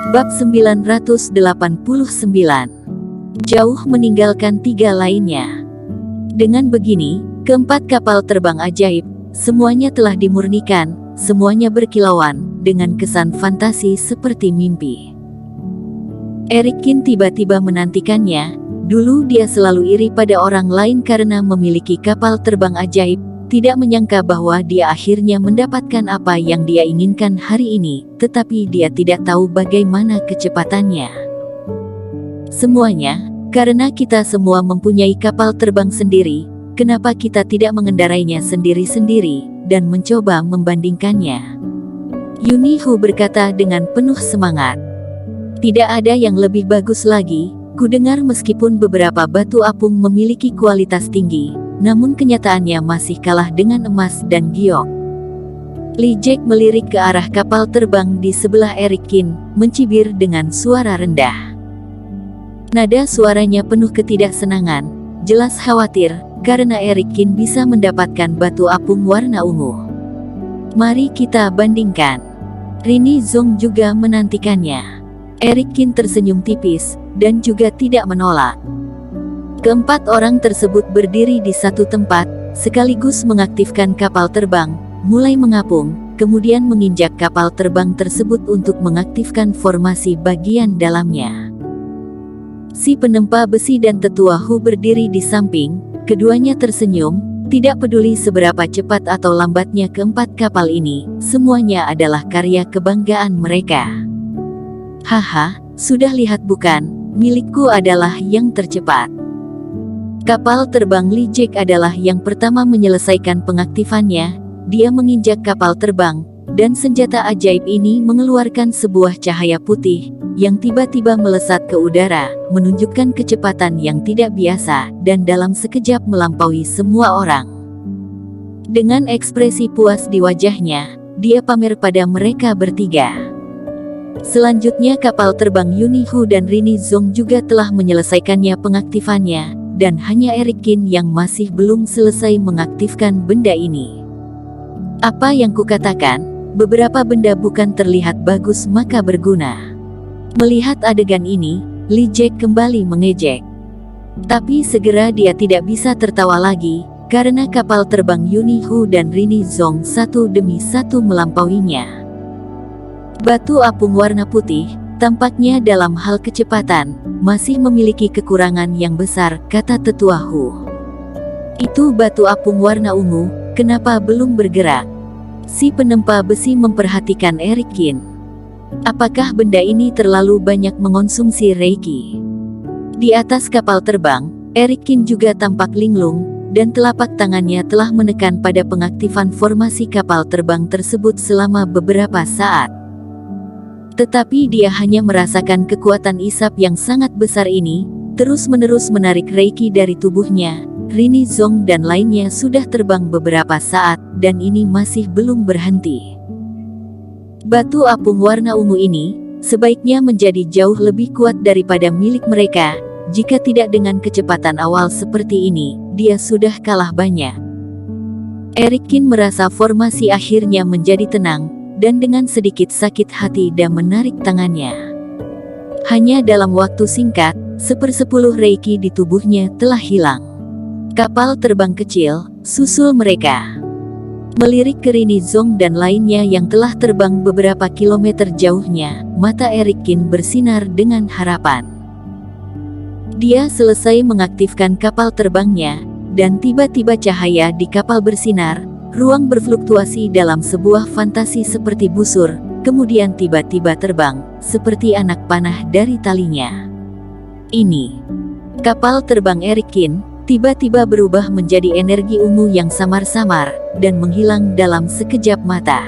Bab 989. Jauh meninggalkan tiga lainnya. Dengan begini, keempat kapal terbang ajaib, semuanya telah dimurnikan, semuanya berkilauan, dengan kesan fantasi seperti mimpi. Erikin tiba-tiba menantikannya. Dulu dia selalu iri pada orang lain karena memiliki kapal terbang ajaib, tidak menyangka bahwa dia akhirnya mendapatkan apa yang dia inginkan hari ini, tetapi dia tidak tahu bagaimana kecepatannya. Semuanya, karena kita semua mempunyai kapal terbang sendiri, kenapa kita tidak mengendarainya sendiri-sendiri, dan mencoba membandingkannya? Yunihu berkata dengan penuh semangat. Tidak ada yang lebih bagus lagi, kudengar meskipun beberapa batu apung memiliki kualitas tinggi, namun kenyataannya masih kalah dengan emas dan giok. Li Jack melirik ke arah kapal terbang di sebelah Erikin, mencibir dengan suara rendah. Nada suaranya penuh ketidaksenangan, jelas khawatir, karena Erikin bisa mendapatkan batu apung warna ungu. Mari kita bandingkan. Rini Zong juga menantikannya. Erikin tersenyum tipis, dan juga tidak menolak. Keempat orang tersebut berdiri di satu tempat, sekaligus mengaktifkan kapal terbang, mulai mengapung, kemudian menginjak kapal terbang tersebut untuk mengaktifkan formasi bagian dalamnya. Si penempa besi dan tetua Hu berdiri di samping, keduanya tersenyum, tidak peduli seberapa cepat atau lambatnya keempat kapal ini, semuanya adalah karya kebanggaan mereka. Haha, sudah lihat bukan, milikku adalah yang tercepat. Kapal terbang Li Jack adalah yang pertama menyelesaikan pengaktifannya. Dia menginjak kapal terbang, dan senjata ajaib ini mengeluarkan sebuah cahaya putih, yang tiba-tiba melesat ke udara, menunjukkan kecepatan yang tidak biasa, dan dalam sekejap melampaui semua orang. Dengan ekspresi puas di wajahnya, dia pamer pada mereka bertiga. Selanjutnya kapal terbang Yunihu dan Rini Zong juga telah menyelesaikannya pengaktifannya, dan hanya Erikin yang masih belum selesai mengaktifkan benda ini. Apa yang kukatakan, beberapa benda bukan terlihat bagus maka berguna. Melihat adegan ini, Li Jack kembali mengejek. Tapi segera dia tidak bisa tertawa lagi, karena kapal terbang Yunihu dan Rini Zong satu demi satu melampauinya. Batu apung warna putih, tampaknya dalam hal kecepatan, masih memiliki kekurangan yang besar, kata tetua Hu. Itu batu apung warna ungu, kenapa belum bergerak? Si penempa besi memperhatikan Erikin. Apakah benda ini terlalu banyak mengonsumsi Reiki? Di atas kapal terbang, Erikin juga tampak linglung, dan telapak tangannya telah menekan pada pengaktifan formasi kapal terbang tersebut selama beberapa saat. Tetapi dia hanya merasakan kekuatan isap yang sangat besar ini, terus-menerus menarik Reiki dari tubuhnya. Rini Zong dan lainnya sudah terbang beberapa saat, dan ini masih belum berhenti. Batu apung warna ungu ini, sebaiknya menjadi jauh lebih kuat daripada milik mereka. Jika tidak dengan kecepatan awal seperti ini, dia sudah kalah banyak. Erikin merasa formasi akhirnya menjadi tenang, dan dengan sedikit sakit hati dia menarik tangannya. Hanya dalam waktu singkat, 1/10 Reiki di tubuhnya telah hilang. Kapal terbang kecil, susul mereka. Melirik ke Rini Zong dan lainnya yang telah terbang beberapa kilometer jauhnya, mata Erikin bersinar dengan harapan. Dia selesai mengaktifkan kapal terbangnya, dan tiba-tiba cahaya di kapal bersinar. Ruang berfluktuasi dalam sebuah fantasi seperti busur, kemudian tiba-tiba terbang, seperti anak panah dari talinya. Ini. Kapal terbang Erikin, tiba-tiba berubah menjadi energi ungu yang samar-samar, dan menghilang dalam sekejap mata.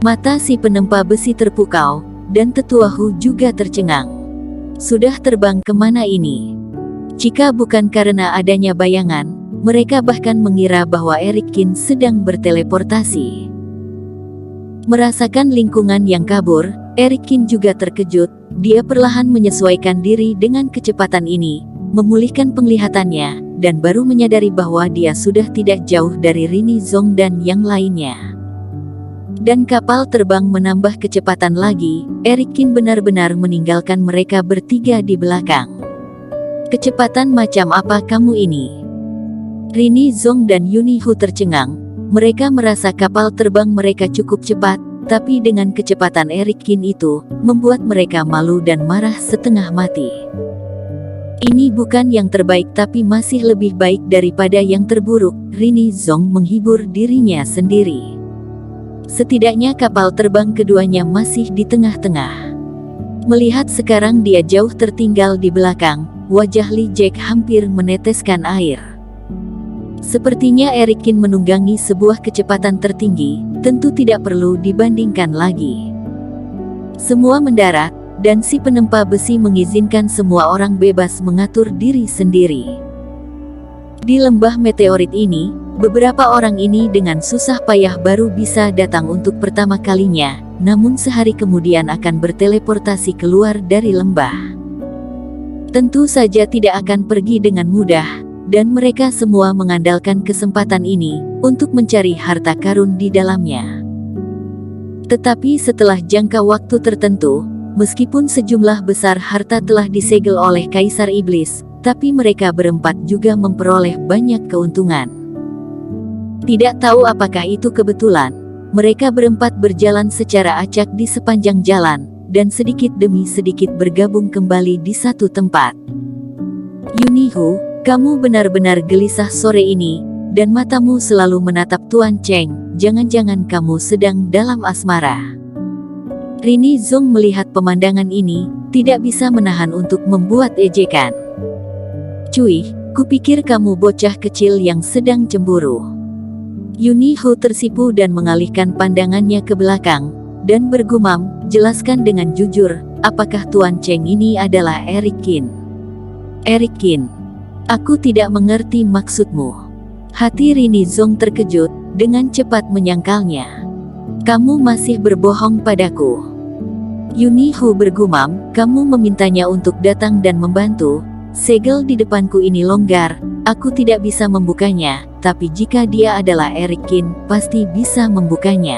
Mata si penempa besi terpukau, dan tetua Hu juga tercengang. Sudah terbang kemana ini? Jika bukan karena adanya bayangan, mereka bahkan mengira bahwa Erikin sedang berteleportasi. Merasakan lingkungan yang kabur, Erikin juga terkejut. Dia perlahan menyesuaikan diri dengan kecepatan ini, memulihkan penglihatannya, dan baru menyadari bahwa dia sudah tidak jauh dari Rini Zong dan yang lainnya. Dan kapal terbang menambah kecepatan lagi. Eric Kin benar-benar meninggalkan mereka bertiga di belakang. Kecepatan macam apa kamu ini? Rini Zong dan Yuni Hu tercengang. Mereka merasa kapal terbang mereka cukup cepat, tapi dengan kecepatan Eric Kin itu, membuat mereka malu dan marah setengah mati. Ini bukan yang terbaik tapi masih lebih baik daripada yang terburuk, Rini Zong menghibur dirinya sendiri. Setidaknya kapal terbang keduanya masih di tengah-tengah. Melihat sekarang dia jauh tertinggal di belakang, wajah Li Jack hampir meneteskan air. Sepertinya Eric Kin menunggangi sebuah kecepatan tertinggi, tentu tidak perlu dibandingkan lagi. Semua mendarat, dan si penempa besi mengizinkan semua orang bebas mengatur diri sendiri. Di lembah meteorit ini, beberapa orang ini dengan susah payah baru bisa datang untuk pertama kalinya, namun sehari kemudian akan berteleportasi keluar dari lembah. Tentu saja tidak akan pergi dengan mudah, dan mereka semua mengandalkan kesempatan ini untuk mencari harta karun di dalamnya. Tetapi setelah jangka waktu tertentu, meskipun sejumlah besar harta telah disegel oleh Kaisar Iblis, tapi mereka berempat juga memperoleh banyak keuntungan. Tidak tahu apakah itu kebetulan, mereka berempat berjalan secara acak di sepanjang jalan, dan sedikit demi sedikit bergabung kembali di satu tempat. Yuni Hu, kamu benar-benar gelisah sore ini, dan matamu selalu menatap Tuan Cheng, jangan-jangan kamu sedang dalam asmara. Rini Zong melihat pemandangan ini, tidak bisa menahan untuk membuat ejekan. Cuy, kupikir kamu bocah kecil yang sedang cemburu. Yuni Hu tersipu dan mengalihkan pandangannya ke belakang, dan bergumam, jelaskan dengan jujur, apakah Tuan Cheng ini adalah Eric Kin? Eric Kin. Aku tidak mengerti maksudmu. Hati Rini Zong terkejut, dengan cepat menyangkalnya. Kamu masih berbohong padaku. Yuni Hu bergumam, kamu memintanya untuk datang dan membantu. Segel di depanku ini longgar, aku tidak bisa membukanya, tapi jika dia adalah Eric Kin, pasti bisa membukanya.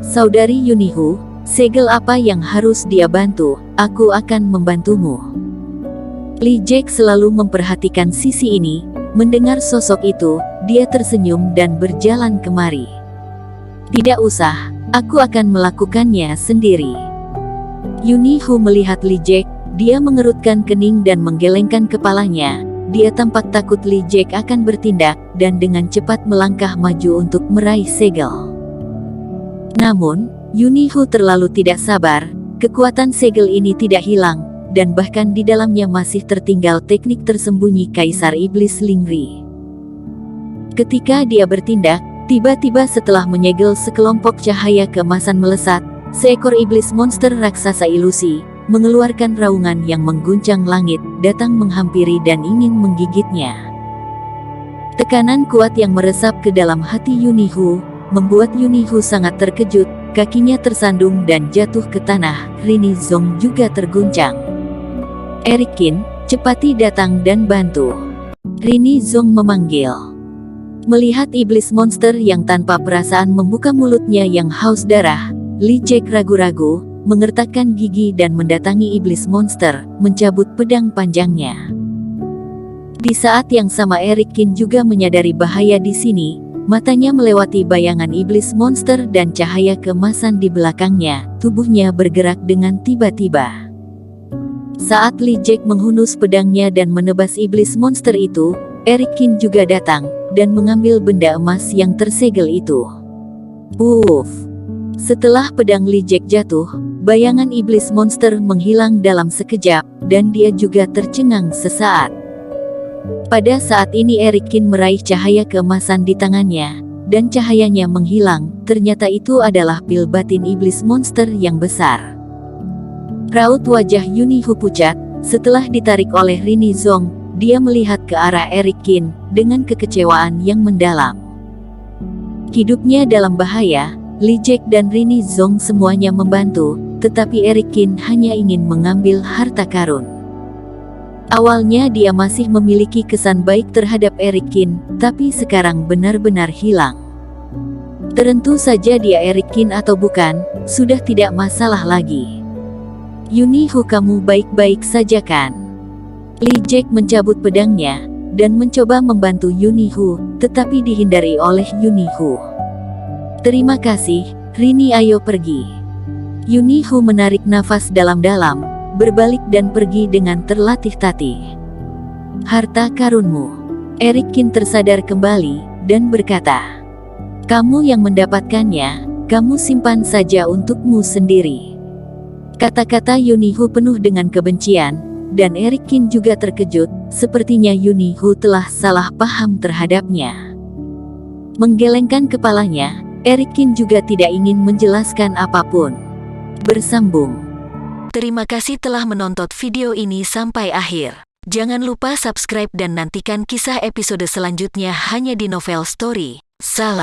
Saudari Yuni Hu, segel apa yang harus dia bantu, aku akan membantumu. Li Jack selalu memperhatikan sisi ini, mendengar sosok itu, dia tersenyum dan berjalan kemari. Tidak usah, aku akan melakukannya sendiri. Yuni Hu melihat Li Jack, dia mengerutkan kening dan menggelengkan kepalanya, dia tampak takut Li Jack akan bertindak, dan dengan cepat melangkah maju untuk meraih segel. Namun, Yuni Hu terlalu tidak sabar, kekuatan segel ini tidak hilang, dan bahkan di dalamnya masih tertinggal teknik tersembunyi Kaisar Iblis Lingri. Ketika dia bertindak, tiba-tiba setelah menyegel sekelompok cahaya keemasan melesat, seekor iblis monster raksasa ilusi, mengeluarkan raungan yang mengguncang langit, datang menghampiri dan ingin menggigitnya. Tekanan kuat yang meresap ke dalam hati Yuni Hu, membuat Yuni Hu sangat terkejut, kakinya tersandung dan jatuh ke tanah, Rini Zong juga terguncang. Eric Kin, cepati datang dan bantu. Rini Zong memanggil. Melihat iblis monster yang tanpa perasaan membuka mulutnya yang haus darah, Li Jack ragu-ragu, mengertakkan gigi dan mendatangi iblis monster, mencabut pedang panjangnya. Di saat yang sama Eric Kin juga menyadari bahaya di sini, matanya melewati bayangan iblis monster dan cahaya keemasan di belakangnya, tubuhnya bergerak dengan tiba-tiba. Saat Li Jack menghunus pedangnya dan menebas iblis monster itu, Eric Kin juga datang, dan mengambil benda emas yang tersegel itu. Puff! Setelah pedang Li Jack jatuh, bayangan iblis monster menghilang dalam sekejap, dan dia juga tercengang sesaat. Pada saat ini Eric Kin meraih cahaya keemasan di tangannya, dan cahayanya menghilang, ternyata itu adalah pil batin iblis monster yang besar. Raut wajah Yuni Hu pucat, setelah ditarik oleh Rini Zong, dia melihat ke arah Eric Kin, dengan kekecewaan yang mendalam. Hidupnya dalam bahaya, Li Jack dan Rini Zong semuanya membantu, tetapi Eric Kin hanya ingin mengambil harta karun. Awalnya dia masih memiliki kesan baik terhadap Eric Kin, tapi sekarang benar-benar hilang. Tentu saja dia Eric Kin atau bukan, sudah tidak masalah lagi. Yunihu, kamu baik-baik saja kan? Lee Jack mencabut pedangnya dan mencoba membantu Yunihu, tetapi dihindari oleh Yunihu. Terima kasih, Rini, ayo pergi. Yunihu menarik nafas dalam-dalam, berbalik dan pergi dengan terlatih-tatih. Harta karunmu. Eric Kin tersadar kembali dan berkata, kamu yang mendapatkannya, kamu simpan saja untukmu sendiri. Kata-kata Yunihu penuh dengan kebencian, dan Eric Kin juga terkejut, sepertinya Yunihu telah salah paham terhadapnya. Menggelengkan kepalanya, Eric Kin juga tidak ingin menjelaskan apapun. Bersambung. Terima kasih telah menonton video ini sampai akhir. Jangan lupa subscribe dan nantikan kisah episode selanjutnya hanya di Novel Story. Salam.